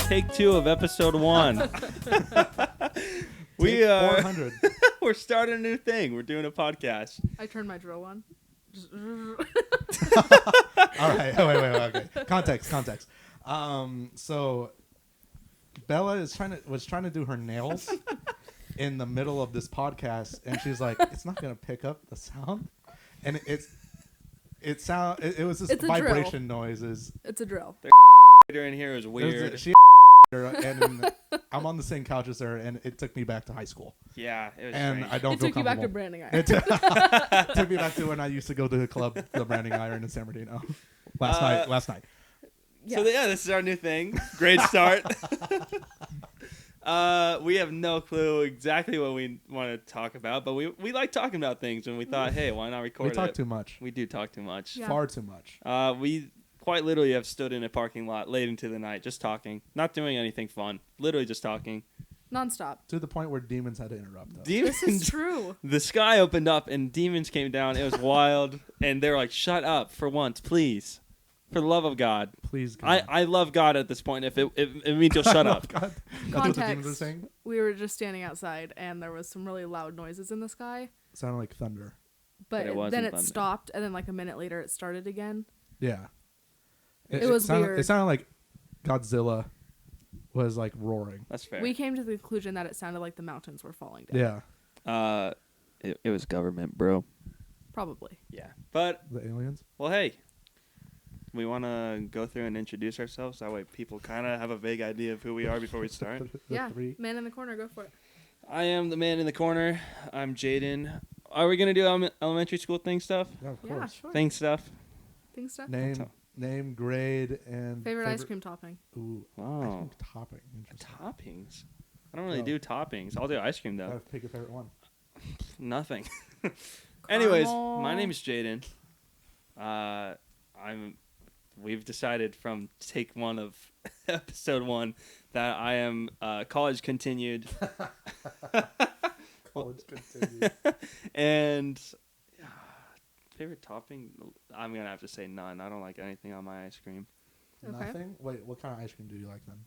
take 2 of episode 1. We 400. we're starting a new thing. We're doing a podcast. I turned my drill on. Just All right. Wait. Okay. Context. So Bella was trying to do her nails in the middle of this podcast, and she's like, "It's not gonna pick up the sound," and it was just It's a vibration noises. It's a drill. In here is It was weird. she and I'm on the same couch as her, and it took me back to high school. Yeah, it was And strange. I don't It feel took you back to comfortable. branding iron. It took me back to when I used to go to the club, the Branding Iron in San Bernardino. Last night. So this is our new thing. Great start. We have no clue exactly what we want to talk about, but we like talking about things, and we thought, hey, why not record We it? talk too much. We do talk too much. Yeah. Far too much. We quite literally have stood in a parking lot late into the night just talking, not doing anything fun, literally just talking. Nonstop. To the point where demons had to interrupt us. This is true. The sky opened up and demons came down. It was wild, and they were like, "Shut up for once, please, for the love of God." Please, God. I love God at this point. If it means you'll shut up. God. That's what the demons are Context. saying? We were just standing outside, and there was some really loud noises in the sky. Sounded like thunder. But it wasn't then it thunder. stopped, and then like a minute later, it started again. Yeah. It was sounded, weird. It sounded like Godzilla was like roaring. That's fair. We came to the conclusion that it sounded like the mountains were falling down. Yeah. It was government, bro. Probably. Yeah, but The aliens. well, hey, we want to go through and introduce ourselves. That way, people kind of have a vague idea of who we are before we start. The Yeah. three. Man in the corner, go for it. I am the man in the corner. I'm Jaden. Are we gonna do elementary school thing stuff? Yeah, of Yeah, course. sure. Thing stuff. Think stuff. Name, grade, and Favorite ice cream topping. Ooh. Oh. Ice cream topping. Interesting. Toppings. I don't really No. do toppings. I'll do ice cream though. Pick your favorite one. Nothing. Anyways, Caramel. my name is Jaden. We've decided from take 1 of episode 1 that I am college continued. College continued. And favorite topping, I'm gonna have to say none. I don't like anything on my ice cream. Okay. Nothing? Wait, what kind of ice cream do you like then?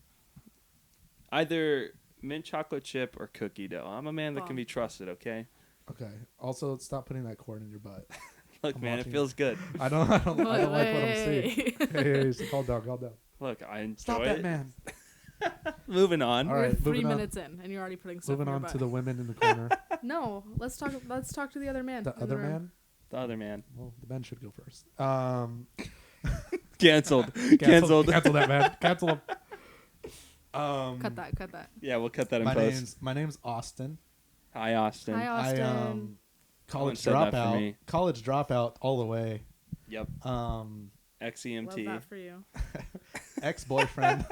Either mint chocolate chip or cookie dough. I'm a man that can Bomb. be trusted. Okay. Okay. Also, stop putting that corn in your butt. Look, I'm man, it watching feels good. I don't like what I'm seeing. Wait. Hey, calm down. Look, I enjoy Stop it. that man. Moving on. All We're right, 3 moving on. minutes in, and you're already putting stuff Moving in your on butt. to the women in the corner. No, let's talk to the other man. The in other room. man? The other man. Well, the men should go first. Canceled. Canceled. Cancel that man. Cancel him. Cut that. Yeah, we'll cut that in post. My name's Austin. Hi, Austin. Hi, Austin. I college said that for dropout. me. College dropout all the way. Yep. Love XEMT. that for you. Ex-boyfriend.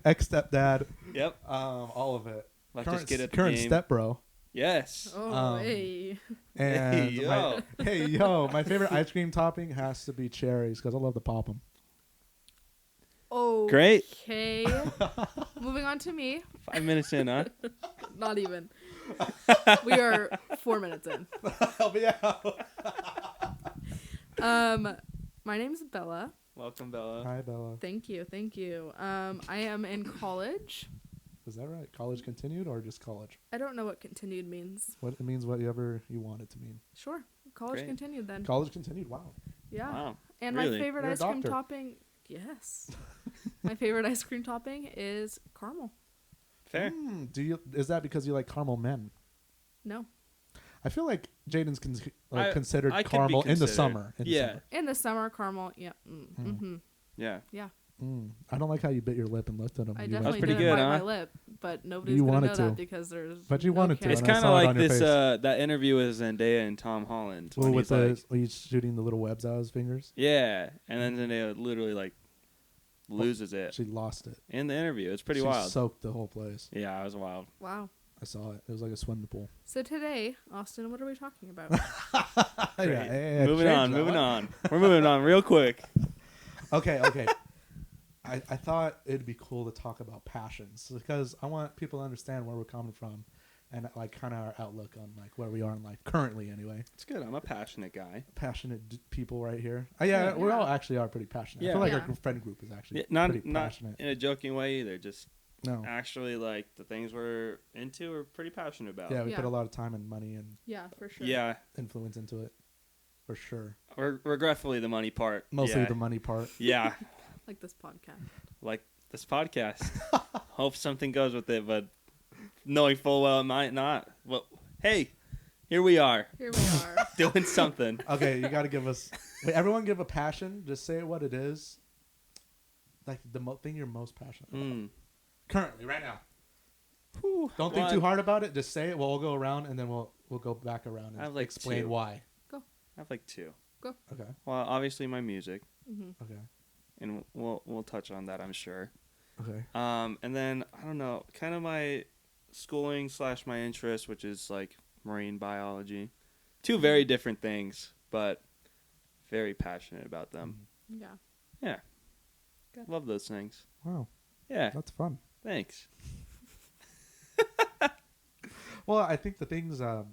Ex-stepdad. Yep. All of it. Let's just get at the current game. stepbro. Yes. Oh, hey. And Hey, my- yo. hey yo, my favorite ice cream topping has to be cherries because I love to pop them. Oh. Great. Okay. Moving on to me. 5 minutes in, huh? Not even. We are 4 minutes in. Help me out. My name's Bella. Welcome, Bella. Hi Bella. Thank you. I am in college. Is that right? College continued or just college? I don't know what continued means. What it means, whatever you want it to mean. Sure. College Great. continued then. College continued. Wow. Yeah. Wow. And Really? my favorite You're a ice cream doctor. topping. Yes. My favorite ice cream topping is caramel. Fair. Is that because you like caramel men? No. I feel like Jaden's considered I could be caramel in the considered. summer. Yeah. In the summer, caramel. Yeah. Mm-hmm. Yeah. Yeah. I don't like how you bit your lip and looked at him. I You definitely went- pretty didn't good, bite huh? my lip, but nobody's You gonna know wanted to. that because there's. But you no wanted to, camera. It's and I kind of saw it like on your this face. that interview with Zendaya and Tom Holland. Well, when with he's like, he's shooting the little webs out of his fingers. yeah, and then Zendaya literally like loses it She lost it. in the interview. It's pretty she wild. soaked the whole place. Yeah, it was wild. Wow. I saw it. It was like a swimming pool. So today, Austin, what are we talking about? Great. Moving on. We're moving on real quick. Okay. I thought it'd be cool to talk about passions because I want people to understand where we're coming from and like kind of our outlook on like where we are in life currently. Anyway, It's good. I'm a passionate guy. passionate people right here. Yeah, we all actually are pretty passionate. I Yeah. feel like Yeah. our friend group is actually Not pretty not passionate. in a joking way either. Just No, actually like the things we're into, we're pretty passionate about. yeah, we Yeah. put a lot of time and money and Yeah, for sure. Yeah. influence into it, for sure. Regretfully, the money part. Mostly yeah. the money part. Yeah. Like this podcast. Like this podcast. Hope something goes with it, but knowing full well it might not. Well, hey, here we are Here we are. doing something. Okay, you got to give us. Wait, everyone give a passion. Just say what it is. Like the thing you're most passionate about. Mm. Currently, right now. Whew. Don't think Well, too hard about it. Just say it. We'll all go around, and then we'll go back around I have, and like, explain 2. why. I have like 2. Okay. Well, obviously my music, Hmm. Okay. and we'll touch on that, I'm sure. Okay. And then I don't know, kind of my schooling / my interest, which is like marine biology. 2 very different things, but very passionate about them. Yeah. Yeah. Good. Love those things. Wow, Yeah. that's fun. Thanks. Well, I think the things. I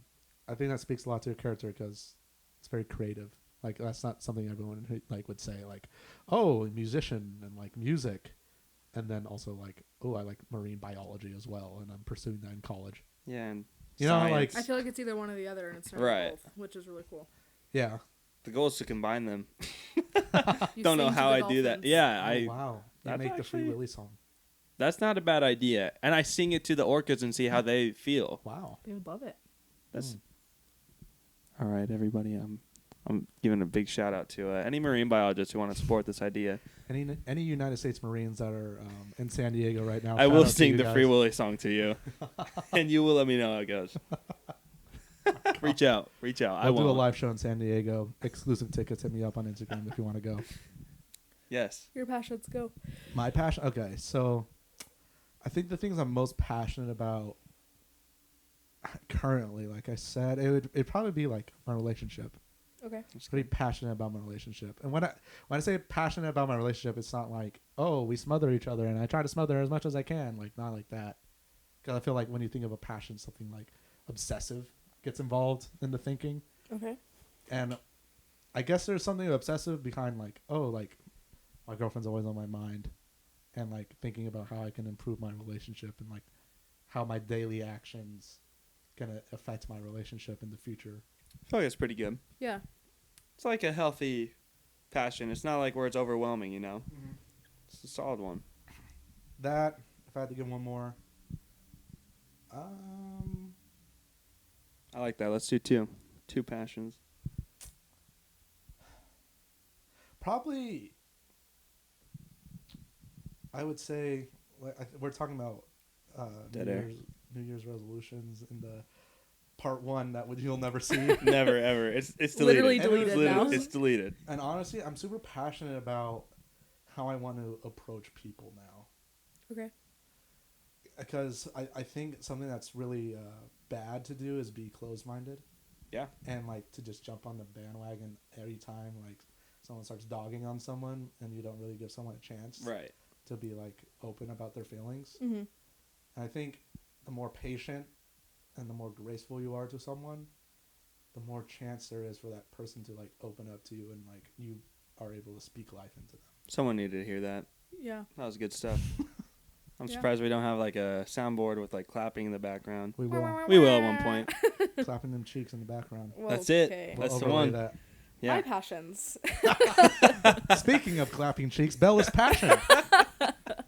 think that speaks a lot to your character because it's very creative. Like that's not something everyone like would say. Like, oh, musician and like music, and then also like, oh, I like marine biology as well, and I'm pursuing that in college. Yeah, and You know, science. like- I feel like it's either one or the other, and it's not Right. both, which is really cool. Yeah. The goal is to combine them. You Don't know sing to how the I do that. dolphins. Yeah, Oh, I. wow. You that's make the Free actually- Willy song. That's not a bad idea, and I sing it to the orcas and see how they feel. Wow. They would love it. That's all right, everybody. I'm giving a big shout out to any marine biologists who want to support this idea. Any United States Marines that are in San Diego right now, I shout will out to sing you the guys. Free Willy song to you, and you will let me know how it goes. Reach out. I I'll do a won't. live show in San Diego. Exclusive tickets. Hit me up on Instagram if you want to go. Yes. Your passions go. My passion. Okay, so I think the things I'm most passionate about currently, like I said, it'd probably be like my relationship. Okay. I'm pretty passionate about my relationship, and when I say passionate about my relationship, it's not like, oh, we smother each other and I try to smother as much as I can, like not like that. Because I feel like when you think of a passion, something like obsessive gets involved in the thinking. Okay. And I guess there's something obsessive behind like, oh, like my girlfriend's always on my mind, and like thinking about how I can improve my relationship and like how my daily actions gonna affect my relationship in the future. I feel like it's pretty good. Yeah. It's like a healthy passion. It's not like where it's overwhelming, you know? It's a solid one. That, if I had to give one more, I like that. Let's do 2. 2 passions. probably, I would say, we're talking about Dead air. New Year's resolutions in the part 1 that you'll never see. Never, ever. It's deleted. Literally And it was deleted literally- now. It's deleted. And honestly, I'm super passionate about how I want to approach people now. Okay. Because I think something that's really bad to do is be closed-minded. Yeah. And, like, to just jump on the bandwagon every time, like, someone starts dogging on someone and you don't really give someone a chance Right. to be, like, open about their feelings. Mm-hmm. And I think the more patient and the more graceful you are to someone, the more chance there is for that person to, like, open up to you and, like, you are able to speak life into them. Someone needed to hear that. Yeah. That was good stuff. I'm Yeah. surprised we don't have like a soundboard with like clapping in the background. We will. We will at one point. Clapping them cheeks in the background. Well, That's it. okay. That's We'll the overlay one. That. Yeah. My passions. Speaking of clapping cheeks, Bella's passion.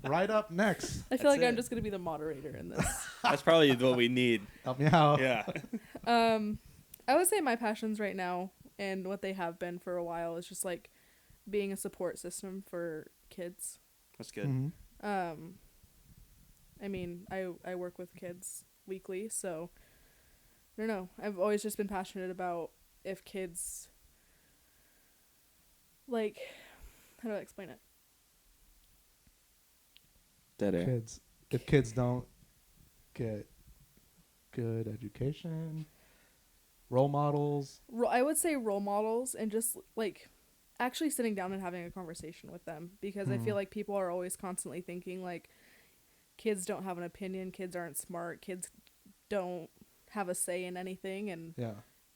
Right up next. I feel That's like it. I'm just gonna be the moderator in this. That's probably what we need. Help me out. Yeah. I would say my passions right now and what they have been for a while is just like being a support system for kids. That's good. Mhm. I mean, I work with kids weekly, so I don't know. I've always just been passionate about if kids, like, how do I explain it? Dead air. Kids. If kids don't get good education, role models. I would say role models and just like actually sitting down and having a conversation with them, because I feel like people are always constantly thinking like kids don't have an opinion, kids aren't smart, kids don't have a say in anything, and Yeah.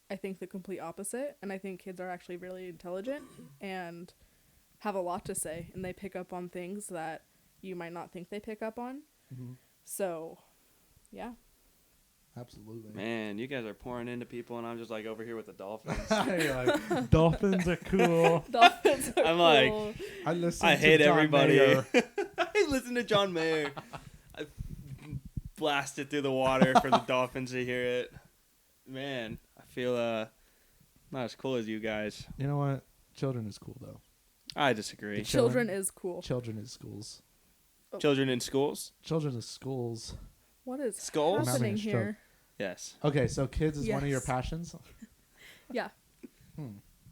I think the complete opposite. And I think kids are actually really intelligent and have a lot to say, and they pick up on things that you might not think they pick up on. Hmm. So, yeah. Absolutely. Man, you guys are pouring into people, and I'm just like over here with the dolphins. You're like, dolphins are cool. Dolphins are I'm like, cool. I hate John everybody. Mayer. I listen to John Mayer. I blast it through the water for the dolphins to hear it. Man, I feel not as cool as you guys. You know what? Children is cool though. I disagree. Children is cool. Children is schools. Children in schools? Children is schools. What is Skulls? happening Having a stroke. here? Yes. Okay, so kids is one of your Yes. passions. Yeah.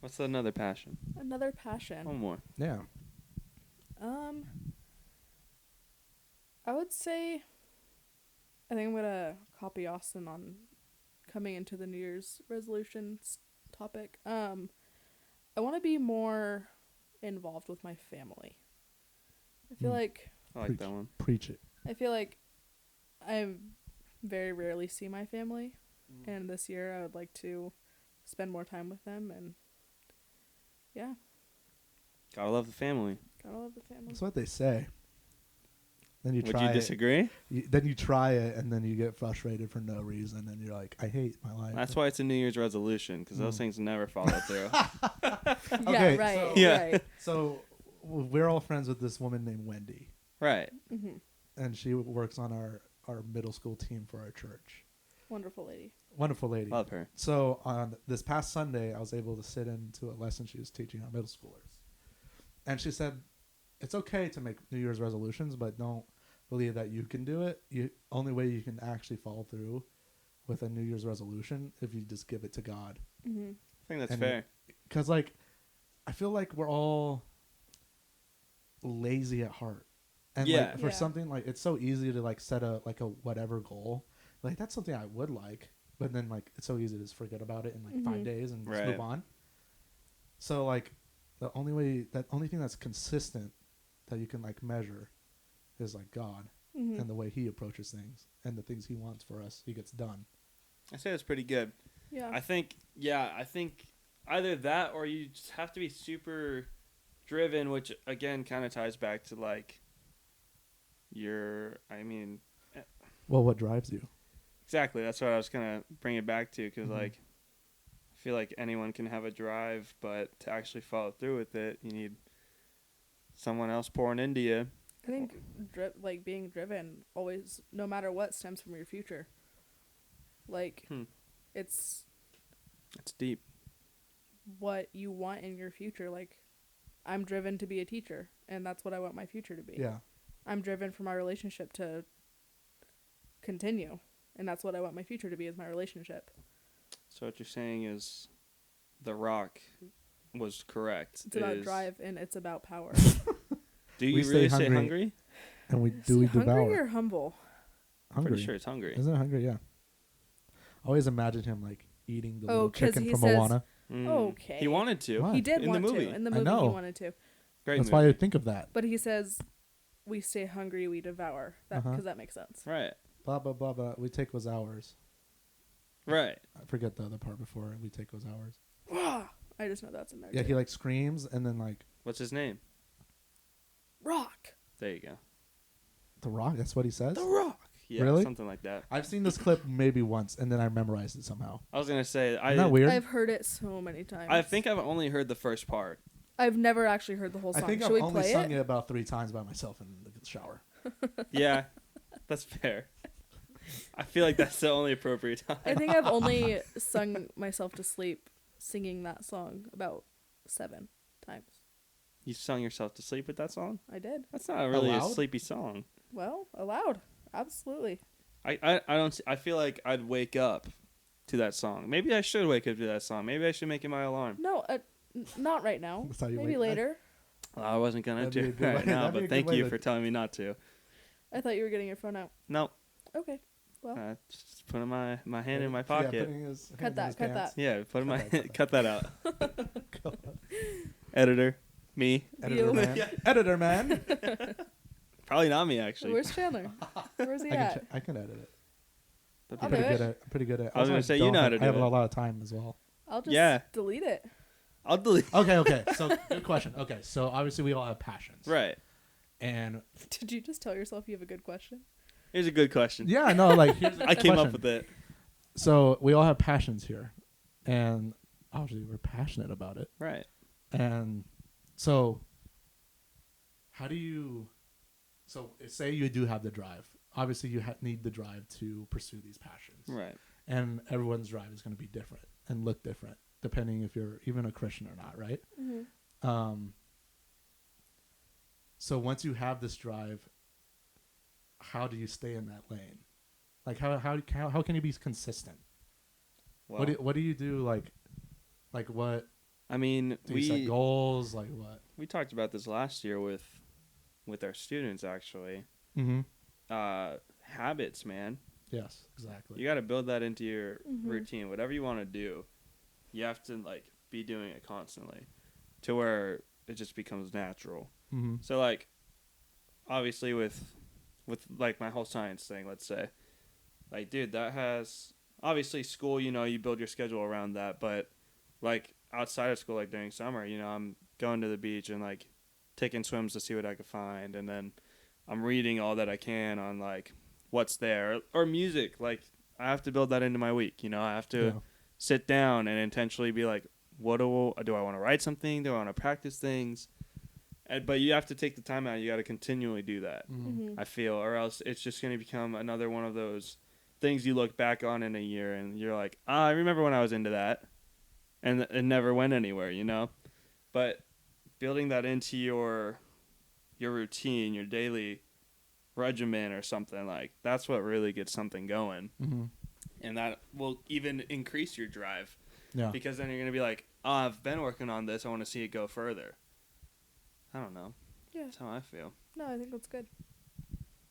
What's another passion? Another passion. One more. Yeah. I would say I think I'm gonna copy Austin on coming into the New Year's resolutions topic. I want to be more involved with my family. I feel like I like Preach. that one. Preach it. I very rarely see my family, and this year I would like to spend more time with them, and yeah, Gotta love the family. gotta love the family. That's what they say. Then you Would try you it. disagree? Then you try it, and then you get frustrated for no reason, and you're like, I hate my life. That's why it's a New Year's resolution, because those things never follow through. Okay, Yeah, right. so- Yeah. Right. So we're all friends with this woman named Wendy, Right. hmm and she works on our middle school team for our church. Wonderful lady. Wonderful lady. Love her. So on this past Sunday, I was able to sit into a lesson she was teaching our middle schoolers, and she said, "It's okay to make New Year's resolutions, but don't believe that you can do it. Only way you can actually follow through with a New Year's resolution if you just give it to God, hmm I think that's And- fair. because like I feel like we're all lazy at heart, and Yeah. like, for Yeah. something like it's so easy to like set a whatever goal, like that's something I would like, but then like it's so easy to just forget about it in like 5 Mhm. days and just Right. move on. So like the only thing that's consistent that you can like measure is like God hmm and the way He approaches things and the things He wants for us. He gets done. I say that's pretty good. Yeah. I think either that or you just have to be super driven, which again kind of ties back to like Well, what drives you? exactly. That's what I was gonna bring it back to, because Mhm. like I feel like anyone can have a drive, but to actually follow through with it, you need someone else pouring into you. I think like being driven always, no matter what, stems from your future. Like, it's It's deep. what you want in your future. Like, I'm driven to be a teacher, and that's what I want my future to be. Yeah. I'm driven for my relationship to continue, and that's what I want my future to be, is my relationship. So what you're saying is, The Rock was correct. It's about is- drive, and it's about power. Do you We stay really say hungry. hungry? And we Is it devour. hungry or humble? Hungry. Pretty sure it's hungry. Isn't it hungry? Yeah. I always imagine him like eating the Oh, little 'cause chicken he from says- Moana. Okay. He wanted to. What? He did In the want movie. to. In the I movie, know. he wanted to. Great That's movie. why I think of that. But he says, we stay hungry, we devour. That Uh-huh. Because that makes sense. Right. Blah blah blah blah. We take what's ours. Right. I forget the other part before we take what's ours. I just know that's in there. Yeah, too. he like screams and then like What's his name? Rock. There you go. the Rock. That's what he says. The Rock. Yeah, Really? something like that. I've seen this clip maybe once and then I memorized it somehow. I was gonna say Isn't that weird? I've heard it so many times. I think I've only heard the first part. I've never actually heard the whole I song. think Should I've we only play sung it? it about 3 times by myself in the shower. Yeah, that's fair. I feel like that's the only appropriate time. I think I've only sung myself to sleep singing that song about 7 times. You sung yourself to sleep with that song? I did. That's not really a Aloud? sleepy song. Well, aloud. Absolutely. I don't. I feel like I'd wake up to that song. Maybe I should wake up to that song. Maybe I should make it my alarm. No, not right now. That's how you Maybe wake up. later. Well, I wasn't gonna That'd be do a it good way- right now, that'd be a but good thank way you to- for telling me not to. I thought you were getting your phone out. No, Okay. Well, just putting my hand in my Yeah, pocket. putting his Cut hands in that, his cut pants. Yeah, put my Cut that. cut that out. Go. Editor, me. Editor You. man. Yeah. Editor man. Probably not me actually. where's Chandler? Where's he at? I can edit it. That'd I'll be do pretty it. good. I'm pretty good at. I was gonna Also, say, you don't know how have- to do I have it. a lot of time as well. I'll just Yeah. delete it. I'll delete. Okay. So good question. Okay, so obviously we all have passions, Right. And Did you just tell yourself you have a good question? Here's a good question. yeah, no, like here's I came up with it. So we all have passions here, and obviously we're passionate about it. Right. And so, how do you? So say you do have the drive. Obviously, you need the drive to pursue these passions. Right. And everyone's drive is going to be different and look different depending if you're even a Christian or not, right? Mm-hmm. So once you have this drive, how do you stay in that lane? Like how can you be consistent? Well, What do you do? Like what? I mean, Do you set goals? Like what? we talked about this last year with our students actually. Mm-hmm. Habits, man. Yes, exactly. You got to build that into your Mhm. routine. Whatever you want to do, you have to like be doing it constantly, to where it just becomes natural. Mm-hmm. So like, obviously with like my whole science thing, let's say, like dude, that has obviously school. You know, you build your schedule around that, but like outside of school, like during summer, you know, I'm going to the beach and like taking swims to see what I could find, and then I'm reading all that I can on like what's there or music. Like I have to build that into my week. You know, I have to sit down and intentionally be like, what do I want to write something? Do I want to practice things? But you have to take the time out. You got to continually do that. Mm-hmm. I feel, or else it's just going to become another one of those things you look back on in a year and you're like, I remember when I was into that, and it never went anywhere, you know. But building that into your routine, your daily regimen or something, like that's what really gets something going, Mm-hmm. and that will even increase your drive. Yeah. Because then you're going to be like, oh, I've been working on this. I want to see it go further. I don't know. Yeah. That's how I feel. No, I think that's good.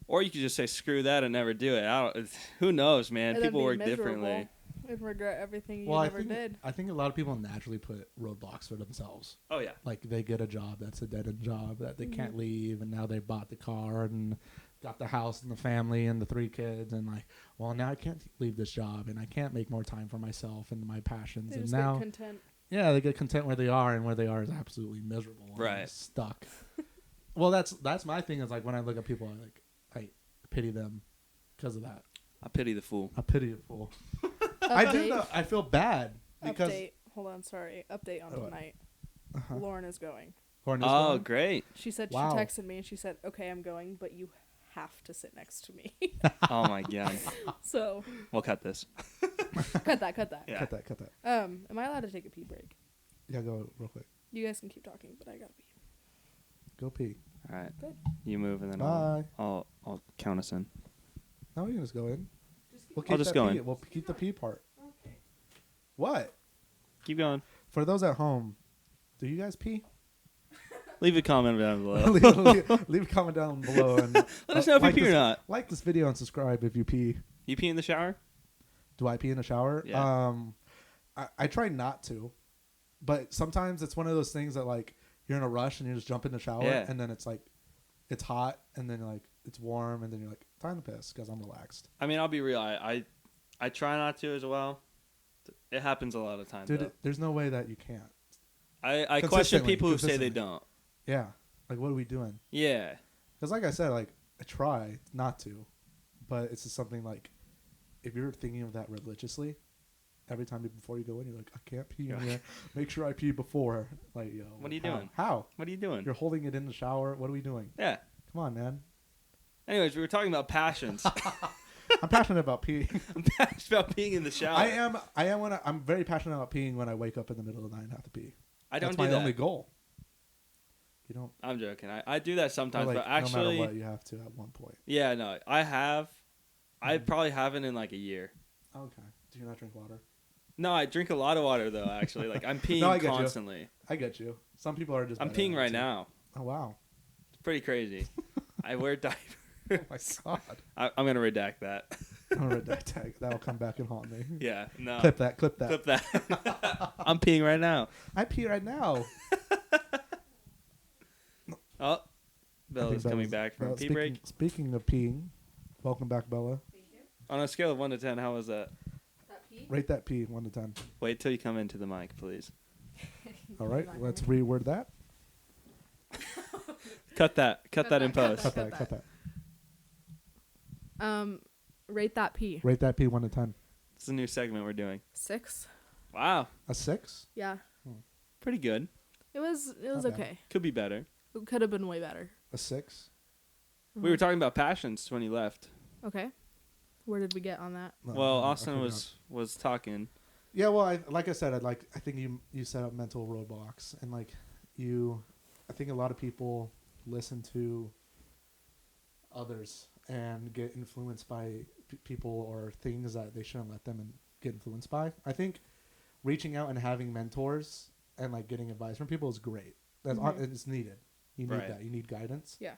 Or you could just say, screw that and never do it. Who knows, man? And then People be work miserable differently. And regret everything you Well, never did. I think a lot of people naturally put roadblocks for themselves. Oh, yeah. Like they get a job that's a dead end job that they can't Mhm. leave, and now they bought the car and got the house and the family and the 3 kids, and like, well, now I can't leave this job and I can't make more time for myself and my passions. They And just now, get content. yeah, they get content where they are, and where they are is absolutely miserable. and Right. Stuck. Well, that's my thing. Is like when I look at people, I pity them because of that. I pity the fool. I pity a fool. I do Update. though. I feel bad because Update. Hold on, sorry. Update on Oh, tonight. uh-huh. Lauren is going. Lauren is Oh, going? great. She said Wow. she texted me and she said, "Okay, I'm going, but you have to sit next to me." Oh, my God. So We'll cut this. cut that. Yeah. Cut that. Am I allowed to take a pee break? Yeah, go real quick. You guys can keep talking, but I gotta pee. Go pee. All right. Good. You move and then Bye. I'll count us in. No, you can just go in. We'll I'll just that go pee. in. We'll keep the pee part. What? Keep going. For those at home, do you guys pee? Leave a comment down below. leave a comment down below and Let us know if you like pee or this- not. Like this video and subscribe if you pee. You pee in the shower? Do I pee in the shower? Yeah. I try not to, but sometimes it's one of those things that like you're in a rush and you just jump in the shower Yeah. and then it's like it's hot and then like it's warm and then you're like time to piss because I'm relaxed. I mean, I'll be real. I try not to as well. It happens a lot of times. Dude, though. there's no way that you can't. I question Consistently, people who say they consistently. don't. Yeah. Like what are we doing? Yeah. Because like I said, like I try not to, but it's just something like if you're thinking of that religiously, every time before you go in, you're like, I can't pee in here. Make sure I pee before. Like, yo, What are you how? doing? How? What are you doing? You're holding it in the shower. What are we doing? Yeah. Come on, man. Anyways, we were talking about passions. I'm passionate about peeing. I'm passionate about peeing in the shower. I am when I'm very passionate about peeing when I wake up in the middle of the night and have to pee. I don't That's do my that. only goal. You don't. I'm joking. I do that Or sometimes, like, but actually, no matter what, you have to at one point. yeah, no, I have. I Mhm. probably haven't in like a year. Okay. Do you not drink water? No, I drink a lot of water though. Actually, like I'm peeing No, I get you. constantly. I get you. Some people are just. I'm better peeing at it right too. now. Oh wow. It's pretty crazy. I wear diapers. Oh my god. I'm gonna redact that. I'm gonna that tag. That'll come back and haunt me. Yeah, no. Clip that. Clip that. Clip that. I'm peeing right now. I pee right now. Oh, I Bella's think coming Bella's- back from Bella- pee break. Speaking of peeing, welcome back, Bella. On a scale of 1 to 10, how was that? That P? Rate that P 1 to 10. Wait till you come into the mic, please. All right, let's reword that. Cut that. Cut that in post. Cut that. Rate that P. Rate that P 1 to 10. It's a new segment we're doing. 6. Wow. A 6? Yeah. Pretty good. It was Not bad. okay. Could be better. It could have been way better. A 6? We were talking about passions when you left. Okay. Where did we get on that? No, Well, I Austin forgot. was talking. Yeah, well, like I said, I think you set up mental roadblocks, and like I think a lot of people listen to others and get influenced by people or things that they shouldn't let them get influenced by. I think reaching out and having mentors and like getting advice from people is great. It's needed. You need Right. that. You need guidance. Yeah.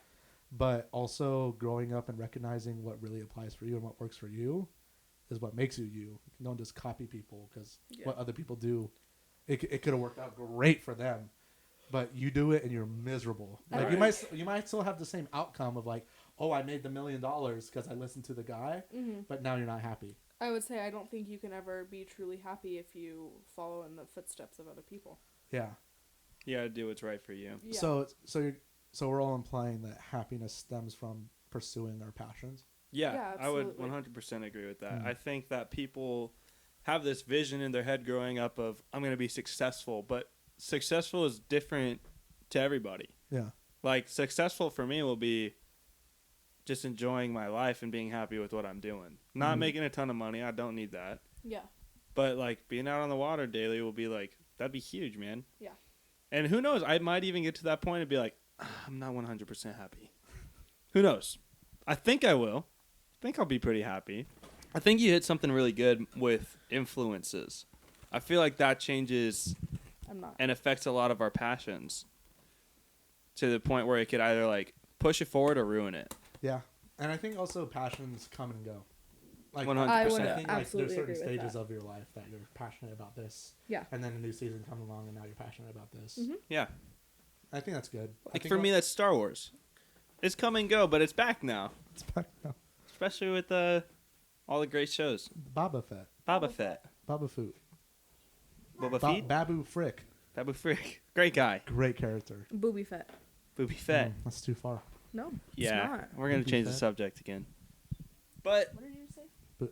But also growing up and recognizing what really applies for you and what works for you is what makes you you. Don't just copy people because Yeah. what other people do, it could have worked out great for them, but you do it and you're miserable. Like Right. you might still have the same outcome of like, oh, I made the $1 million because I listened to the guy, but now you're not happy. I would say I don't think you can ever be truly happy if you follow in the footsteps of other people. Yeah. You gotta do what's right for you. Yeah. So we're all implying that happiness stems from pursuing our passions. Yeah, Yeah, I would absolutely. 100% agree with that. Mm. I think that people have this vision in their head growing up of, I'm going to be successful, but successful is different to everybody. Yeah. Like, successful for me will be just enjoying my life and being happy with what I'm doing. Not Mhm. making a ton of money. I don't need that. Yeah. But, like, being out on the water daily will be, like, that'd be huge, man. Yeah. And who knows? I might even get to that point and be like, I'm not 100% happy. Who knows? I think I will. I think I'll be pretty happy. I think you hit something really good with influences. I feel like that changes I'm not. and affects a lot of our passions to the point where it could either, like, push it forward or ruin it. Yeah. And I think also passions come and go. Like 100%. I would I think like absolutely there's certain agree with stages that. of your life that you're passionate about this. Yeah. And then a new season comes along and now you're passionate about this. Mhm. Yeah. I think that's good. I Like, think for me, that's Star Wars. It's come and go, but it's back now. it's back now. Especially with all the great shows. Boba Fett. Boba Fett. Boba Foot. Boba Fett. Babu Frick. Babu Frick. Great guy. Great character. Booby Fett. Booby Fett. That's too far. No. Yeah. It's not. We're going to Booby change the Fett. subject again. But What did you say?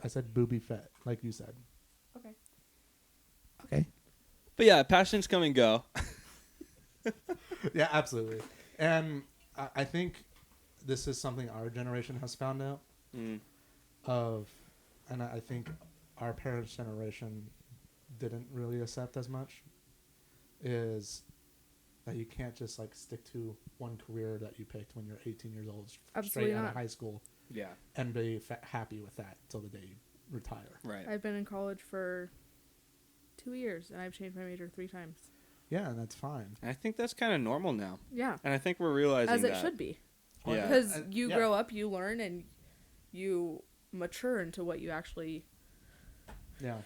I said Booby Fett, like you said. Okay. Okay. But yeah, passions come and go. Yeah, absolutely. And I think this is something our generation has found out Mm. and I think our parents' generation didn't really accept as much, is that you can't just like stick to one career that you picked when you're 18 years old, Absolutely straight out not. of high school, Yeah. and be happy with that until the day you retire. Right. I've been in college for 2 years and I've changed my major 3 times. Yeah, and that's fine. I think that's kind of normal now. Yeah. And I think we're realizing As it that. should be. Yeah. Because you yeah. grow up, you learn, and you mature into what you actually Yeah.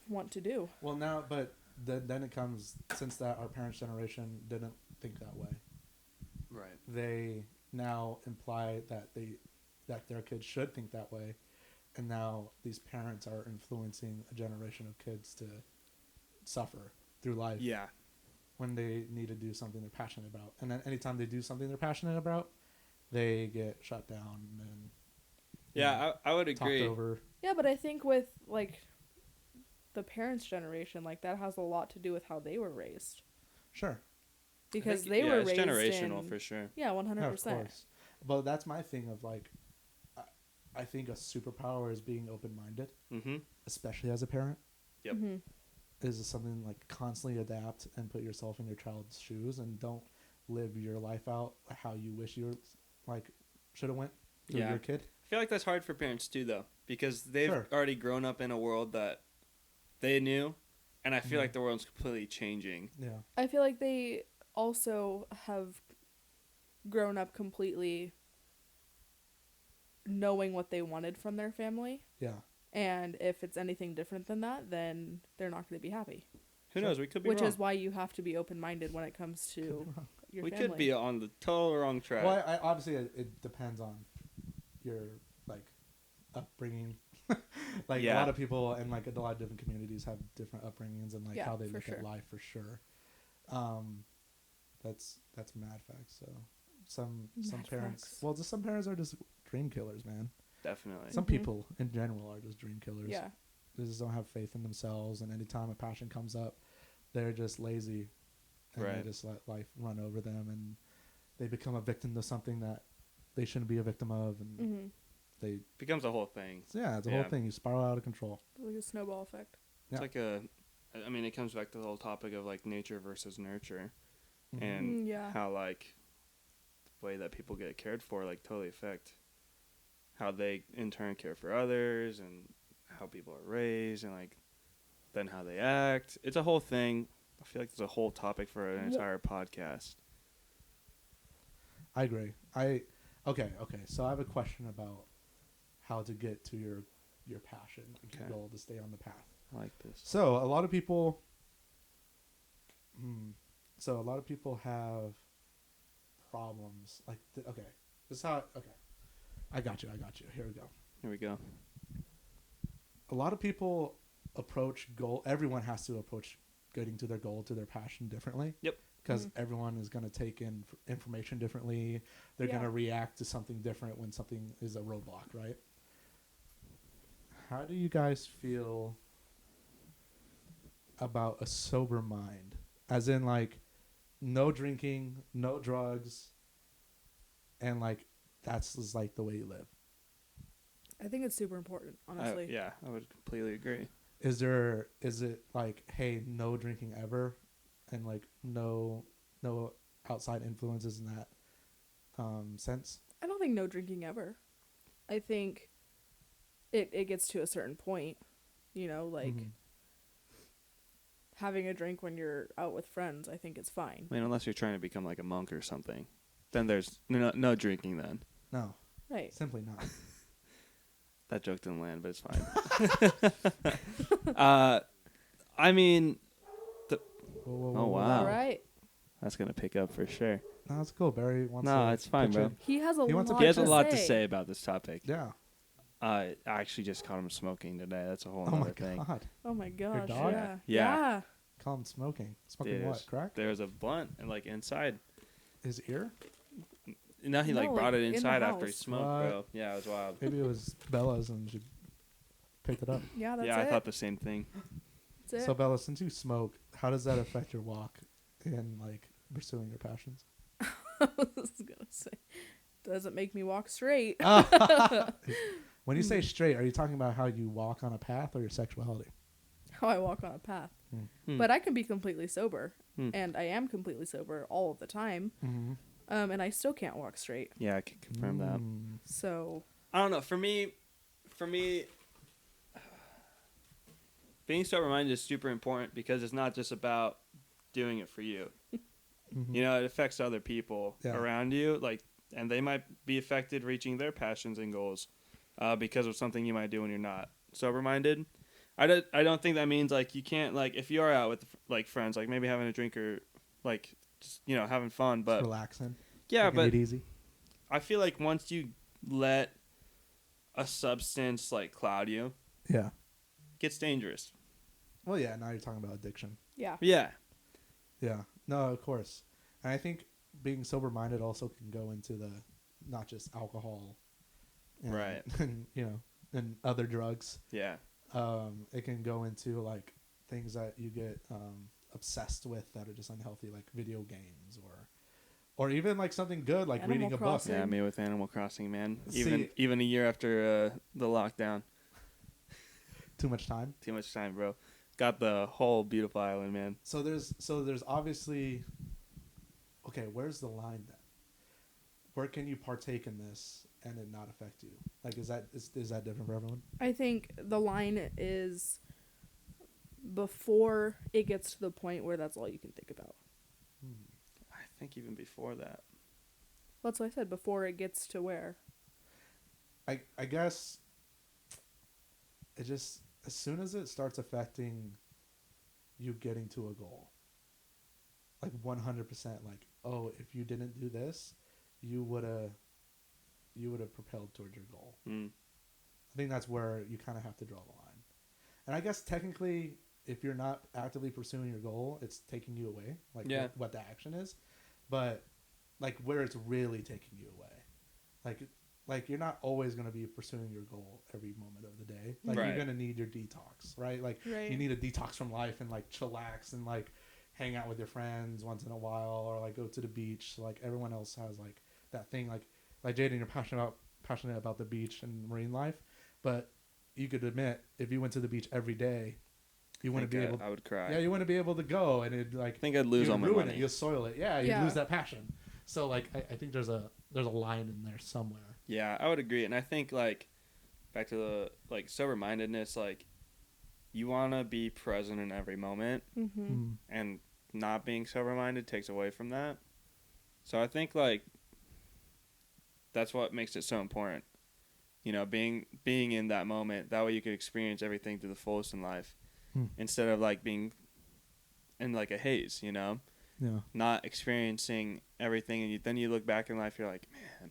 want to do. Well, now, but then it comes, since that our parents' generation didn't think that way, Right. they now imply that their kids should think that way, and now these parents are influencing a generation of kids to suffer through life Yeah. when they need to do something they're passionate about. And then anytime they do something they're passionate about, they get shut down and Yeah, I would talked agree. over. Yeah, but I think with, like, the parents' generation, like, that has a lot to do with how they were raised. Sure. Because I think- they yeah, were it's raised generational in... for sure. Yeah, Yeah, of 100%. course. But that's my thing of like, I think a superpower is being open-minded, Mm-hmm. especially as a parent. Yep. Mhm. Is something like constantly adapt and put yourself in your child's shoes and don't live your life out how you wish you were, like should have went through Yeah. your kid. I feel like that's hard for parents too, though, because they've Sure. already grown up in a world that they knew, and I feel Mhm. like the world's completely changing. Yeah. I feel like they also have grown up completely knowing what they wanted from their family. Yeah. And if it's anything different than that, then they're not going to be happy. Who Sure. knows? We could be Which wrong. is why you have to be open-minded when it comes to your We family. could be on the total wrong track. Well, I obviously it depends on your like upbringing Like a Yeah. lot of people and like a lot of different communities have different upbringings and like Yeah, how they for look sure. at life for sure. That's mad facts. So some Mad parents, facts. well, just some parents are just dream killers, man. Definitely. Some Mhm. people in general are just dream killers. Yeah. They just don't have faith in themselves, and anytime a passion comes up, they're just lazy, and Right. they just let life run over them, and they become a victim to something that they shouldn't be a victim of, and Mm-hmm. they, Becomes a whole thing. so yeah, it's a Yeah. whole thing. You spiral out of control. Like a snowball effect. Yeah. It's like I mean, it comes back to the whole topic of like nature versus nurture, Mhm. and Yeah. how like the way that people get cared for like totally affect how they in turn care for others, and how people are raised, and like then how they act. It's a whole thing. I feel like there's a whole topic for an Wh- entire podcast. I agree. Okay. So I have a question about how to get to your passion, like your Okay. goal to stay on the path. I like this. So a lot of people, so a lot of people have problems. Like, okay, this is how. Okay, I got you. Here we go. Here we go. A lot of people approach goal. Everyone has to approach getting to their goal, to their passion differently. Yep. Because Mhm. everyone is going to take in information differently. They're going Yeah. to react to something different when something is a roadblock, right? How do you guys feel about a sober mind? As in, like, no drinking, no drugs, and, like, that's just, like, the way you live. I think it's super important, honestly. Yeah, I would completely agree. Is it, like, hey, no drinking ever, and, like, no outside influences in that sense? I don't think no drinking ever. I think it gets to a certain point, you know, like Mhm. having a drink when you're out with friends, I think it's fine. I mean, unless you're trying to become like a monk or something, then there's no drinking. Then No, Right. simply not. that joke didn't land, but it's fine. I mean, Whoa, whoa, Oh, wow. All right. that's gonna pick up for sure. No, it's cool. Barry wants No, to it's fine, pitch bro. in. He has a He wants to- lot He has to a lot to say. say about this topic. Yeah. I actually just caught him smoking today. That's a whole Oh my other thing. god. Oh my gosh. dog? Yeah. Yeah. Call him smoking. Smoking It what? is. Crack? There was a blunt and like inside. His ear? Now he like No, brought like, it in the inside after he house. smoked, What? bro. Yeah, it was wild. Maybe it was Bella's and she picked it up. Yeah, that's Yeah, it. I thought the same thing. That's it. So Bella, since you smoke, how does that affect your walk in like pursuing your passions? I was gonna say, doesn't make me walk straight. When you say straight, are you talking about how you walk on a path or your sexuality? How I walk on a path. Hmm. But I can be completely sober, Hmm. and I am completely sober all of the time. Mm-hmm. And I still can't walk straight. Yeah, I can confirm that. So I don't know. For me, being sober minded is super important because it's not just about doing it for you. Mm-hmm. You know, it affects other people Yeah. around you, like, and they might be affected reaching their passions and goals because of something you might do when you're not sober minded. I don't think that means like you can't, like, if you are out with like friends, like maybe having a drink or like just, you know, having fun, Just but relaxing. yeah, taking but it easy. I feel like once you let a substance like cloud you, Yeah. it gets dangerous. Well, yeah. Now you're talking about addiction. yeah, Yeah. Yeah. No, of course. And I think being sober minded also can go into the not just alcohol, and, Right. And and other drugs. Yeah. It can go into like things that you get obsessed with that are just unhealthy, like video games or even like something good like Animal reading a book. Crossing. Yeah, me with Animal Crossing, man. See- Even a year after the lockdown. Too much time. Too much time, bro. Got the whole beautiful island, man. So there's obviously, okay, where's the line then? Where can you partake in this and it not affect you? Like, is that different for everyone? I think the line is before it gets to the point where that's all you can think about. I think even before that. That's what I said. Before it gets to where. I guess it just, as soon as it starts affecting you getting to a goal, like 100%, like, oh, if you didn't do this, you would have propelled towards your goal. Mm. I think that's where you kind of have to draw the line. And I guess technically, if you're not actively pursuing your goal, it's taking you away, like what the action is. But like where it's really taking you away, like you're not always going to be pursuing your goal every moment of the day. Like Right. you're going to need your detox, right? Like you need a detox from life and like chillax and like hang out with your friends once in a while, or like go to the beach. Like everyone else has like that thing, like Jaden, you're passionate about the beach and marine life, but you could admit if you went to the beach every day, you wouldn't be able. I would cry. Yeah, you wouldn't be able to go, and it like I think I'd lose all my ruin money. it. You'll soil it. Yeah, you'd lose that passion. So like I think there's a line in there somewhere. Yeah, I would agree, and I think like back to the like sober-mindedness, like you want to be present in every moment, and not being sober-minded takes away from that. So I think like that's what makes it so important. You know, being in that moment. That way you could experience everything to the fullest in life, instead of like being in like a haze. You know, not experiencing everything, and then you look back in life, you're like, man,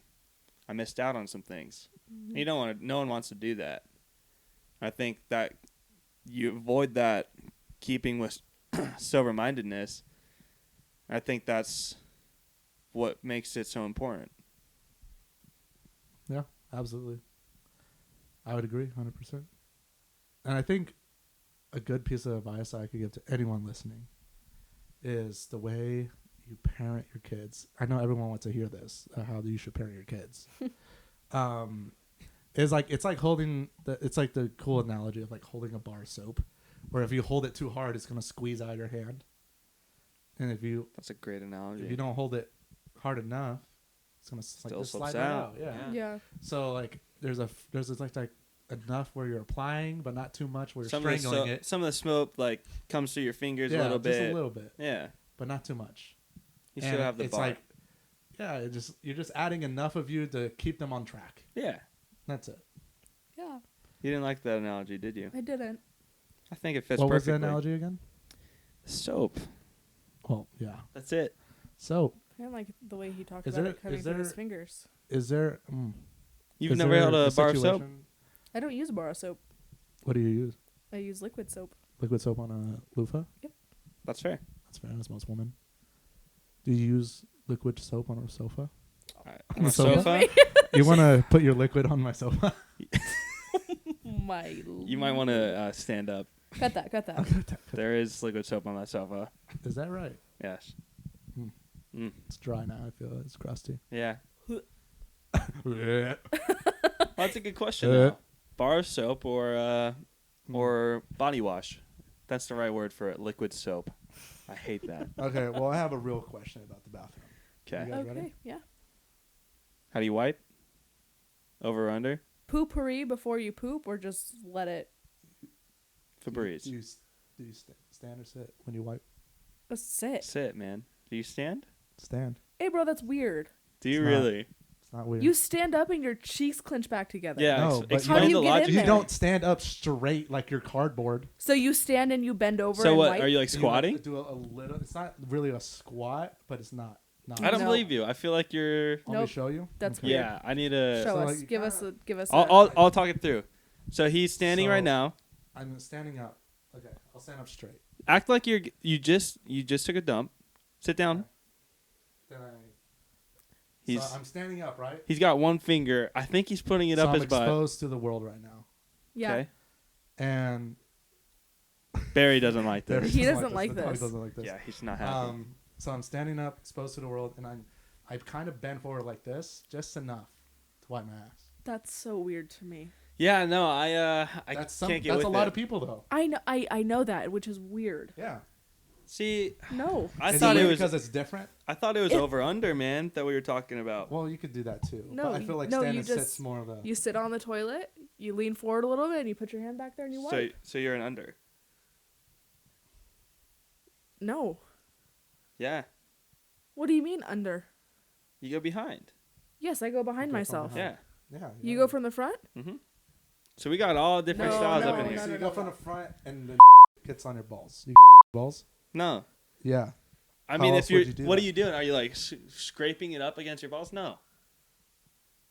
I missed out on some things. And you don't want to. No one wants to do that. I think that you avoid that keeping with sober-mindedness. I think that's what makes it so important. Yeah, absolutely. I would agree 100%. And I think a good piece of advice I could give to anyone listening is the way you parent your kids. I know everyone wants to hear this, how you should parent your kids. It's like holding it's like the cool analogy of like holding a bar of soap, where if you hold it too hard, it's going to squeeze out of your hand. And That's a great analogy. if you don't hold it hard enough, it's going to Still just slips slide right out. out. Yeah. So like there's like enough where you're applying, but not too much where you're Some strangling it. Some of the smoke like comes through your fingers a little just bit. a little bit, Yeah, but not too much. you still have the it's bar. like, you're just adding enough of you to keep them on track. Yeah, That's it. Yeah. you didn't like that analogy, did you? I didn't. I think it fits What was perfectly. the analogy again? Soap. Well, yeah. That's it. So I didn't like the way he talked Is about there- it coming is through his there- fingers. is there? You've is never there held a bar of soap? situation- I don't use bar soap. What do you use? I use liquid soap. Liquid soap on a loofah? That's fair. That's fair. That's most women. Do you use liquid soap on a sofa? On the a sofa? sofa? You want to put your liquid on my sofa? You might want to stand up. Cut that. There is liquid soap on that sofa. Is that right? Yes. Hmm. Mm. It's dry now. I feel it's crusty. Yeah. Yeah. Well, that's a good question. Though. Bar soap or body wash. That's the right word for it. Liquid soap. I hate that. Okay, well, I have a real question about the bathroom. Okay. You guys Okay. ready? Yeah. How do you wipe? Over or under? Poopery before you poop, or just let it Febreze. Do you stand or sit when you wipe? sit. Sit, man. Do you stand? Stand. Hey, bro, that's weird. Do you It's not. really? It's not weird. You stand up and your cheeks clench back together. Yeah. No, but explain How do the you get in logic. You there? don't stand up straight like you're cardboard. So you stand and you bend over So and what? wipe? Are you like You squatting? do a little. It's not really a squat, but it's not. I don't No. believe you. I feel like you're. Want me Nope. to show you? That's Okay. weird. Yeah. I need to. Show So, us. like, Give us a. I'll talk it through. So he's standing right So- now. I'm standing up. Okay, I'll stand up straight. Act like you just took a dump. Sit down. Then He's so I'm standing up, right? he's got one finger. I think he's putting it So up I'm his butt. exposed to the world right now, Yeah. Okay. and Barry doesn't like Barry this. He doesn't like The dog this. doesn't like this. Yeah, he's not happy. So I'm standing up, exposed to the world, and I kind of bend forward like this, just enough to wipe my ass. That's so weird to me. Yeah, no, I That's can't get that's with a lot it. of people though. I know that, which is weird. Yeah. See, No. I Is thought it it weird was because it's different. over under, man, that we were talking about. Well, you could do that too. No, but I feel like no, stand you and just- sit's more of a. You sit on the toilet, you lean forward a little bit, and you put your hand back there and you wipe. So you're an under. No. Yeah. What do you mean under? You go behind. Yes, I go behind You go from myself. behind. Yeah. Yeah. You go from the front? Mhm. So we got all different No, styles no, up in So here. no. you go from the front and the gets on your balls. You balls. No. Yeah. I How mean, else if you're would you do what that? are you doing? Are you like scraping it up against your balls? No.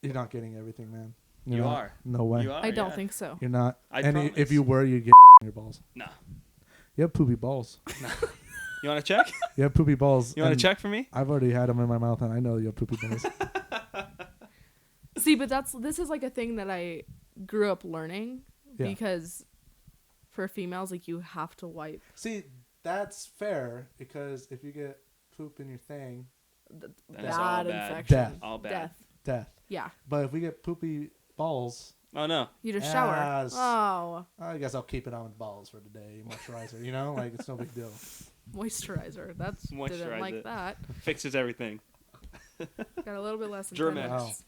You're not getting everything, man. You're You not? are. No way. You are. I don't yeah. think so. You're not. I and promise. if you were, you'd get in your balls. No. You have poopy balls. You want to check? You have poopy balls. You want and to check for me? I've already had them in my mouth, and I know you have poopy balls. See, but this is like a thing that I grew up learning Yeah. because for females, like you have to wipe. See, that's fair because if you get poop in your thing, That's all Bad bad. infection. Death. All bad. Death. death. Yeah. But if we get poopy balls, Oh no. You just shower. Yes. Oh, I guess I'll keep it on with balls for today. Moisturizer, you know, like it's no big deal. moisturizer. That's didn't Moisturize like it. that. Fixes everything. Got a little bit less than Germex. 10 minutes.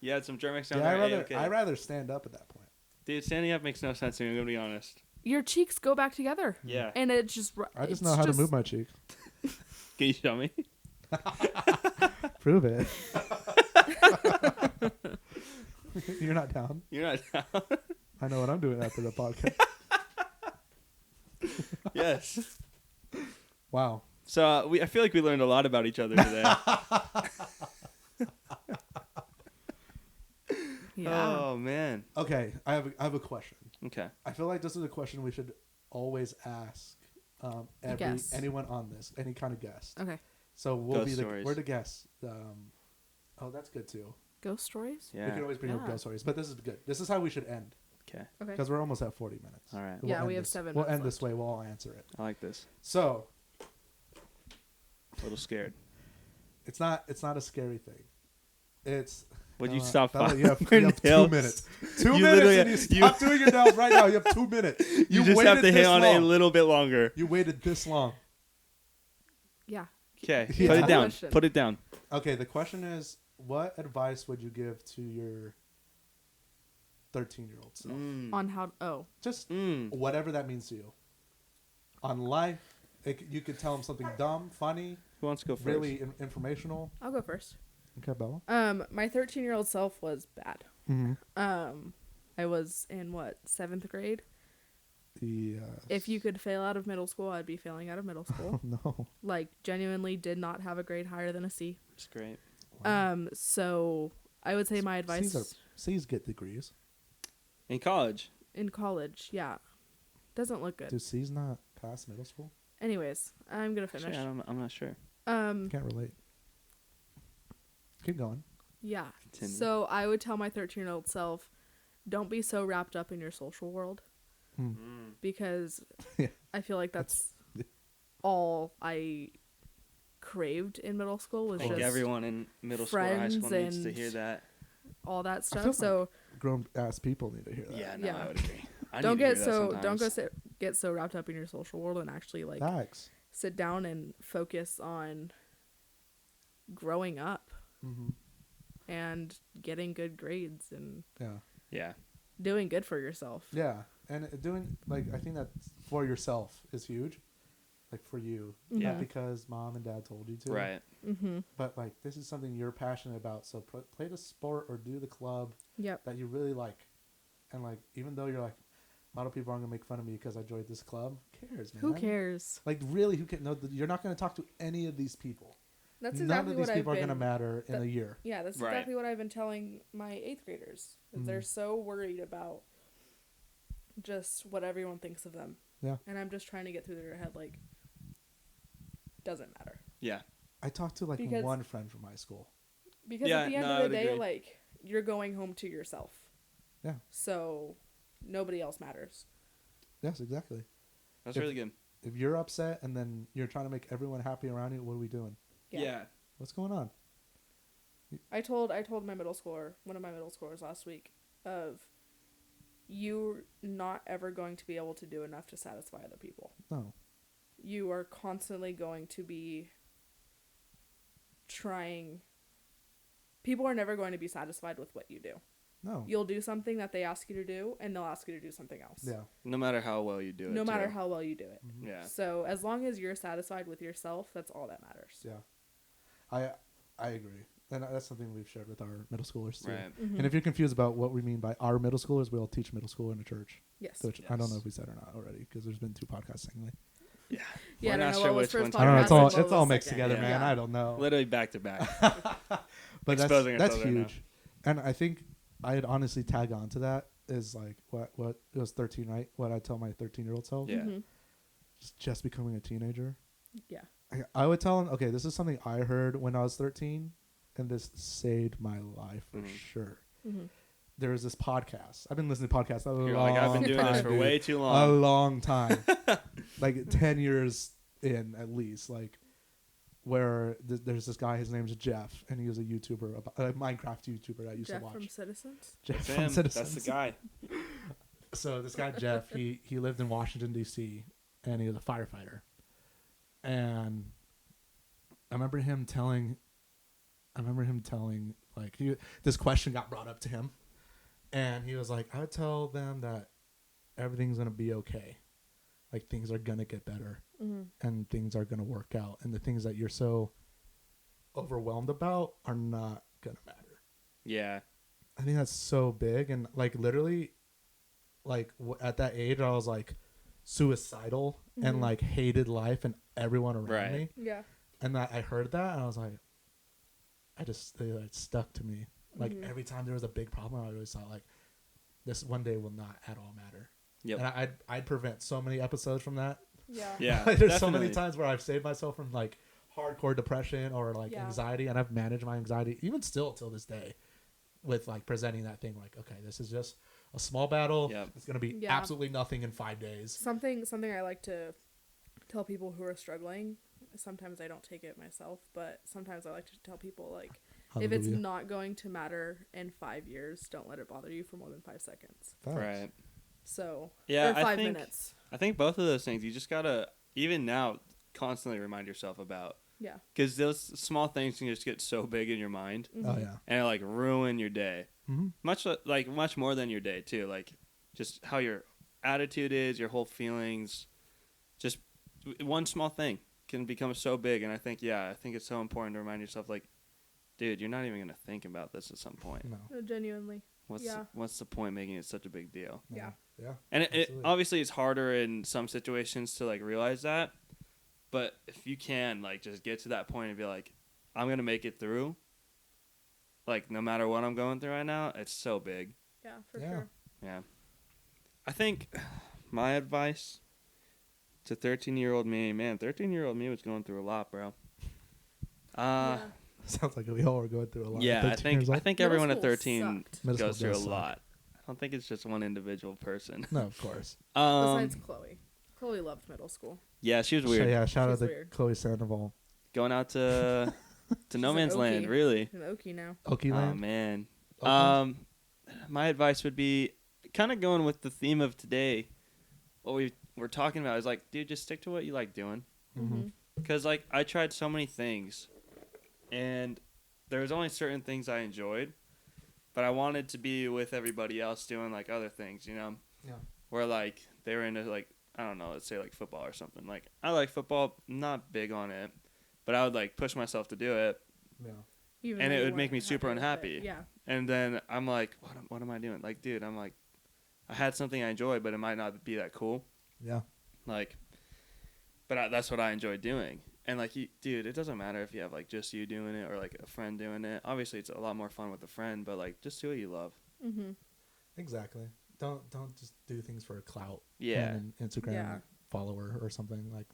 You had some Germex down Yeah, there. I'd rather stand up at that point. Dude, standing up makes no sense to me. I'm gonna be honest. Your cheeks go back together. Yeah. And it just. I just it's know how to move my cheek. Can you show me? Prove it. You're not down. You're not down. I know what I'm doing after the podcast. Yes. Wow. So I feel like we learned a lot about each other today. Yeah. Oh man. Okay, I have a question. Okay. I feel like this is a question we should always ask guest. anyone on this, any kind of guest. Okay. So we'll Ghost stories. we're the guests. Oh, that's good too. Ghost stories? We Yeah. can always bring up Yeah. ghost stories, but this is good. This is how we should end Okay. Okay. because we're almost at 40 minutes. All right. Yeah, end we have this. 7 We'll minutes end this way. We'll all answer it. I like this. So A little scared. it's not a scary thing. It's Would you stop Bella, filing you have your 2 nails? minutes. 2 You minutes literally- and you stop doing your nails right now. You have 2 minutes. You just have to hit on it a little bit longer. You waited this long. Yeah. Okay. Yeah. Put it down. Question. Put it down. Okay, the question is, what advice would you give to your 13-year-old self? On how. Oh. Just Mm. whatever that means to you. On life, you could tell them something dumb, funny, Who wants to go first? really informational. I'll go first. Okay, Bella. My 13-year-old self was bad. Mm-hmm. I was in 7th grade. If you could fail out of middle school, I'd be failing out of middle school. No. Like, genuinely did not have a grade higher than a C. It's great. So I would say my advice C's get degrees. In college. in college, yeah, doesn't look good. Do C's not pass middle school? Anyways, I'm gonna finish. Actually, I'm not sure. Can't relate. Keep going. Yeah. Continue. So I would tell my 13-year-old self, don't be so wrapped up in your social world, because Yeah. I feel like that's all I craved in middle school was I think just everyone in middle school or high school friends needs to and hear that. all that feel stuff. So Grown ass people need to hear that. Yeah, no, Yeah. I would agree. I don't need to get hear that so don't sometimes. get so wrapped up in your social world and actually like Facts. sit down and focus on growing up Mm-hmm. and getting good grades and Yeah. Yeah. doing good for yourself. Yeah, and doing I think that for yourself is huge, like for you, Yeah. not because mom and dad told you to, Right. Mm-hmm. But like this is something you're passionate about, so play the sport or do the club Yep. that you really like, and like even though you're like, a lot of people aren't gonna make fun of me because I joined this club. Who cares, man? Who cares? Like really, who can? No, you're not gonna talk to any of these people. That's None exactly of these what people I've are gonna been. matter in that- a year. Yeah, that's Right. exactly what I've been telling my 8th graders. Is They're so worried about just what everyone thinks of them. Yeah. And I'm just trying to get through their head like, doesn't matter. Yeah. I talked to like Because- one friend from high school. Because Yeah, at the end no, I of the would day, agree. like, you're going home to yourself. Yeah. So nobody else matters. Yes, exactly. That's If- really good. If you're upset and then you're trying to make everyone happy around you, what are we doing? Yeah. What's going on? I told my middle schooler, one of my middle schoolers last week, of you're not ever going to be able to do enough to satisfy other people. No. You are constantly going to be trying. People are never going to be satisfied with what you do. No. You'll do something that they ask you to do, and they'll ask you to do something else. Yeah. No matter how well you do it. No matter too. how well you do it. Yeah. So as long as you're satisfied with yourself, that's all that matters. Yeah. I agree. And that's something we've shared with our middle schoolers too. Right. Mhm. And if you're confused about what we mean by our middle schoolers, we'll teach middle school in a church. Yes. Which I don't know Yes. if we said or not already because there's been 2 podcasts saying like. Yeah. Yeah, We're I don't not know sure what was which first one's I don't know. podcast It's all and what it's all was mixed second. together, man. Yeah. I don't know. Literally back to back. But Exposing that's ourselves right huge. And I think I'd honestly tag on to that is like what it was 13, right? What I tell my 13-year-old self. Yeah. Mhm. Just becoming a teenager. Yeah. I would tell him, okay, this is something I heard when I was 13, and this saved my life for Mhm. sure. Mhm. There was this podcast. I've been listening to podcasts a You're long like, I've been doing this time, for dude. way too A long. long time. Like 10 years in at least. Like where there's this guy, his name's Jeff, and he was a YouTuber, a Minecraft YouTuber I used Jeff to watch. from Citizens. Jeff That's from him. Citizens. That's the guy. So this guy Jeff, he lived in Washington D.C. and he was a firefighter. And I remember him telling like this question got brought up to him, and he was like, I would tell them that everything's gonna be okay, like things are gonna get better, and things are gonna work out, and the things that you're so overwhelmed about are not gonna matter. Yeah. I think that's so big, and like literally, like at that age, I was like suicidal and like hated life and everyone around Right. me. Yeah. And I heard that, and I was like, it stuck to me. Like every time there was a big problem, I always thought like, this one day will not at all matter. Yep. And I'd prevent so many episodes from that. Yeah. Yeah. Like, there's so many definitely. times where I've saved myself from like hardcore depression or like Yeah. anxiety, and I've managed my anxiety even still till this day, with like presenting that thing like, okay, this is just a small battle. Yep. It's gonna be Yeah. absolutely nothing in 5 days. Something I like to tell people who are struggling. Sometimes I don't take it myself, but sometimes I like to tell people like, if it's Hallelujah. not going to matter in 5 years, don't let it bother you for more than 5 seconds. Facts. Right. So, Yeah, or 5 I think minutes. I think both of those things you just gotta even now constantly remind yourself about, Yeah. because those small things can just get so big in your mind Oh yeah. and it, like ruin your day. Mm-hmm. Much more than your day too. Like just how your attitude is, your whole feelings. Just one small thing can become so big, and I think it's so important to remind yourself like, dude, you're not even gonna think about this at some point. No. Genuinely. Yeah. What's the point making it such a big deal? No. Yeah. Yeah. And it Absolutely. obviously it's harder in some situations to like realize that, but if you can like just get to that point and be like, I'm gonna make it through. Like no matter what I'm going through right now, it's so big. Yeah, for Yeah. sure. Yeah. I think my advice to 13-year-old me, man, 13-year-old me was going through a lot, bro. Yeah. Sounds like we all are going through a lot. Yeah, 13 years old. I think Middle everyone at school 13 sucked. Middle goes school through a does suck. lot. I don't think it's just one individual person. No, of course. Besides Chloe. Chloe loved middle school. Yeah, she was weird. Yeah, shout out She's to weird. Chloe Sandoval. Going out to no an man's land, Okie. really. In Okie now. Okie Oh Land. man. Oakland? My advice would be kind of going with the theme of today. What we're talking about is like, dude, just stick to what you like doing. Mhm. Because like I tried so many things, and there was only certain things I enjoyed, but I wanted to be with everybody else doing like other things, you know. Yeah. Where like they were into like, I don't know, let's say like football or something. Like I like football, not big on it, but I would like push myself to do it. Yeah. Even And though it you would make weren't me super happy with it. unhappy. Yeah. And then I'm like, what am I doing? Like, dude, I'm like, I had something I enjoyed, but it might not be that cool. Yeah. Like, but that's what I enjoy doing. And like, dude, it doesn't matter if you have like just you doing it or like a friend doing it. Obviously, it's a lot more fun with a friend, but like, just do what you love. Mm-hmm. Exactly. Don't just do things for a clout. Yeah. And an Instagram Yeah. follower or something like.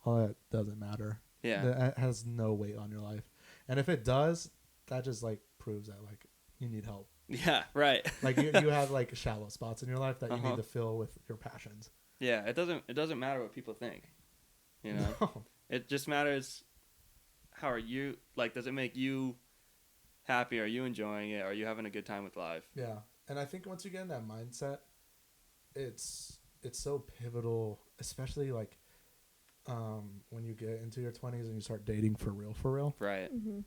All that doesn't matter. Yeah. That has no weight on your life. And if it does, that just like proves that like you need help. Yeah. Right. Like you have like shallow spots in your life that you Uh-huh. need to fill with your passions. Yeah. It doesn't matter what people think. You know. No. It just matters. How are you? Like, does it make you happy? Are you enjoying it? Are you having a good time with life? Yeah, and I think once you get in that mindset, it's so pivotal, especially like when you get into your 20s and you start dating for real, Right. Mm-hmm.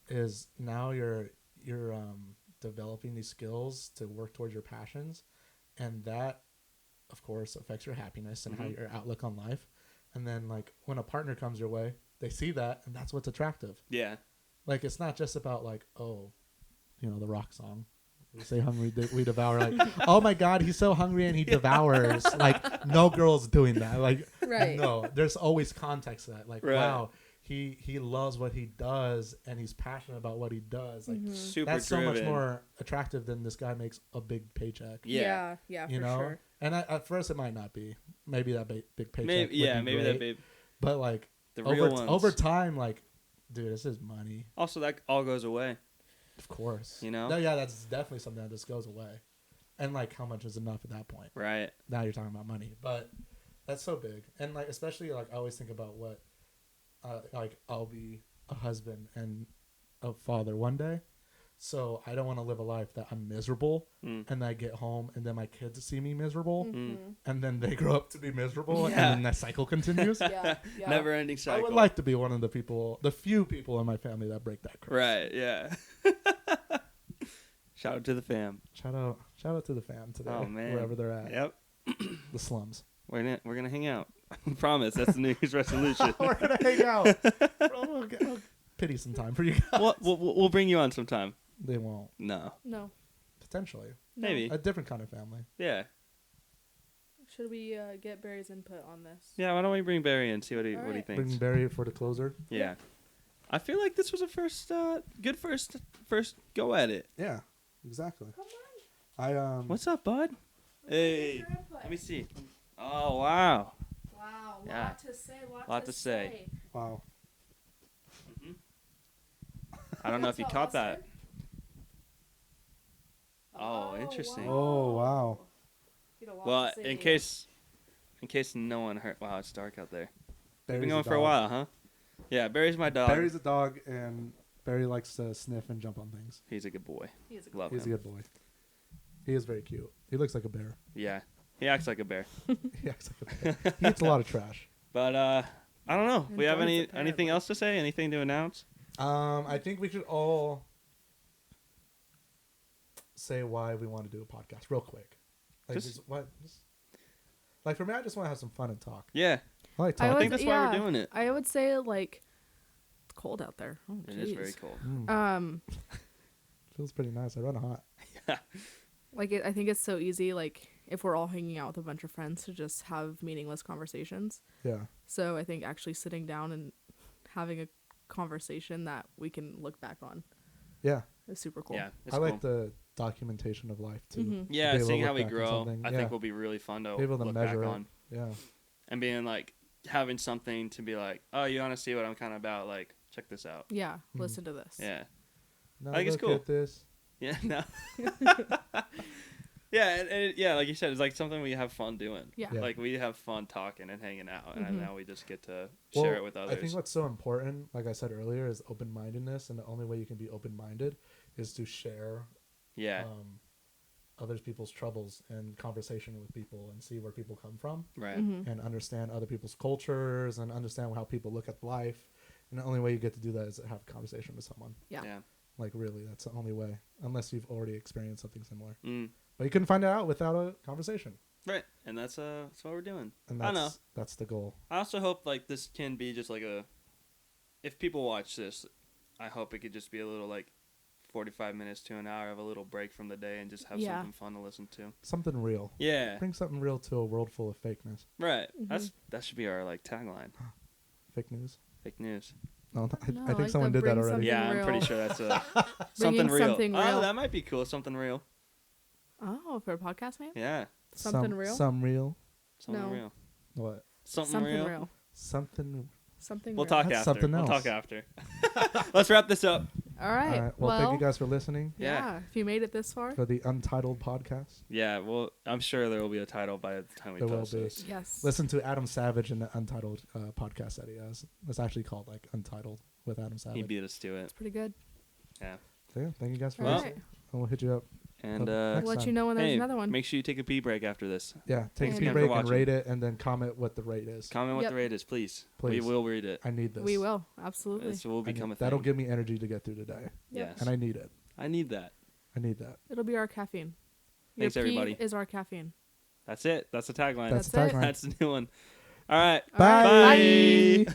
is now you're developing these skills to work towards your passions, and that, of course, affects your happiness and how Mhm. your outlook on life. And then like when a partner comes your way, they see that, and that's what's attractive. Yeah. Like it's not just about like, oh, you know, the rock song. We say hungry, we devour. Like, oh my God, he's so hungry and he devours. Like, no girl's doing that. Like, Right. no, there's always context to that. Like, Right. wow, he loves what he does and he's passionate about what he does. Like Super that's so driven. much more attractive than this guy makes a big paycheck. Yeah. Yeah, You for know, sure. and at first it might not be. Maybe that big paycheck. Maybe, would be maybe great, that babe. But like The real ones. over time, like, dude, this is money. Also, that all goes away. Of course. You know? No, yeah, that's definitely something that just goes away. And like, how much is enough at that point? Right. Now you're talking about money, but that's so big. And like, especially like, I always think about what, like, I'll be a husband and a father one day. So I don't want to live a life that I'm miserable and then I get home and then my kids see me miserable and then they grow up to be miserable and then that cycle continues. Yeah. Never ending I cycle. would like to be one of the few people in my family that break that curse. Right, yeah. Shout out to the fam. Shout out to the fam today, Oh, man. wherever they're at. Yep. The slums. We're gonna hang out. Promise. That's the New Year's resolution. We're gonna hang out. I'll pity some time for you guys. We'll bring you on sometime. They won't. No. No. Potentially. No. Maybe. A different kind of family. Yeah. Should we get Barry's input on this? Yeah. Why don't we bring Barry in? See what he Alright. thinks. Bring Barry for the closer. Yeah. I feel like this was a good first go at it. Yeah, exactly. Come on. What's up, bud? Hey. Your input. Let me see. Oh wow. Wow. Yeah. Lot to say. Lot to say. Wow. I don't know if you What's caught up, that. Oscar? Oh, interesting. Oh, wow. You had a lot Well, to say. in case no one heard. Wow, it's dark out there. We've Barry's been going a for a dog. while, huh? Yeah, Barry's my dog. Barry's a dog, and Barry likes to sniff and jump on things. He's a good boy. He is a Love He's a him. good boy. He is very cute. He looks like a bear. Yeah, he acts like a bear. He acts like a bear. He eats a lot of trash. But I don't know. We have Enjoys it anything apparently. else to say? Anything to announce? I think we should all say why we want to do a podcast real quick. Like, like for me, I just want to have some fun and talk. Yeah, I like I talking. think that's why we're doing it. I would say like it's cold out there. Oh, It is very jeez. cold. Feels pretty nice. I run hot. I think it's so easy. Like if we're all hanging out with a bunch of friends to just have meaningless conversations. Yeah. So I think actually sitting down and having a conversation that we can look back on Yeah. is super cool. Yeah, it's I cool. like the documentation of life too. Mhm. Yeah, be able to seeing look how we back on grow, something. I Yeah. think will be really fun to Be able to look measure back it. on, Yeah. and being like having something to be like, oh, you want to see what I'm kind of about? Like, check this out. Yeah. Listen to this. Yeah, Now I think it's look cool. at this. yeah, no. Yeah, and yeah, like you said, it's like something we have fun doing. Yeah. Yeah. Like we have fun talking and hanging out, and Mhm. now we just get to Well, share it with I others. think what's so important, like I said earlier, is open-mindedness, and the only way you can be open-minded is to share Yeah, other people's troubles and conversation with people and see where people come from right. Mhm. and understand other people's cultures and understand how people look at life. And the only way you get to do that is to have a conversation with someone. Yeah. Yeah. Like, really, that's the only way, unless you've already experienced something similar. Mm. But you couldn't find it out without a conversation. Right, and that's what we're doing. And I that's, know. that's the goal. I also hope like this can be just like if people watch this, I hope it could just be a little like 45 minutes to an hour of a little break from the day and just have Yeah. something fun to listen to. Something real. Yeah, Bring something real to a world full of fakeness. right. Mhm. That should be our like tagline. Fake news. Fake news. No, No, I I think like someone the did that bring already. something Yeah, I'm real. pretty sure that's something Bringing real. something Oh, real. that might be cool. Something real. Oh, for a podcast name? Yeah, Something real? Some real. something No. real. What? Something real. Something. Something We'll real. talk That's after. something We'll else. talk after. Let's wrap this up. All right. All right. Well, thank you guys for listening Yeah. Yeah. If you made it this far. for the Untitled podcast. Yeah, well, I'm sure there will be a title by the time we There will post be. this. Yes. Listen to Adam Savage in the Untitled podcast that he has. It's actually called like Untitled with Adam Savage. He beat us to it. It's pretty good. Yeah. So yeah, thank you guys for All Well, listening. right. And we'll hit you up. And Next We'll let time. you know when there's hey, another one. make sure you take a pee break after this. Yeah, take And- a pee Again for break and watching. rate it, and then comment what the rate is. Comment what Yep. the rate is, please. Please. We will read it. I need this. We will. Absolutely. This will I need- become a thing. That'll give me energy to get through today, Yes. and I need it. I need that. I need that. It'll be our caffeine. Thanks, Your pee everybody. is our caffeine. That's it. That's the tagline. That's That's the it. tagline. That's the new one. All right. All right. Bye. Bye.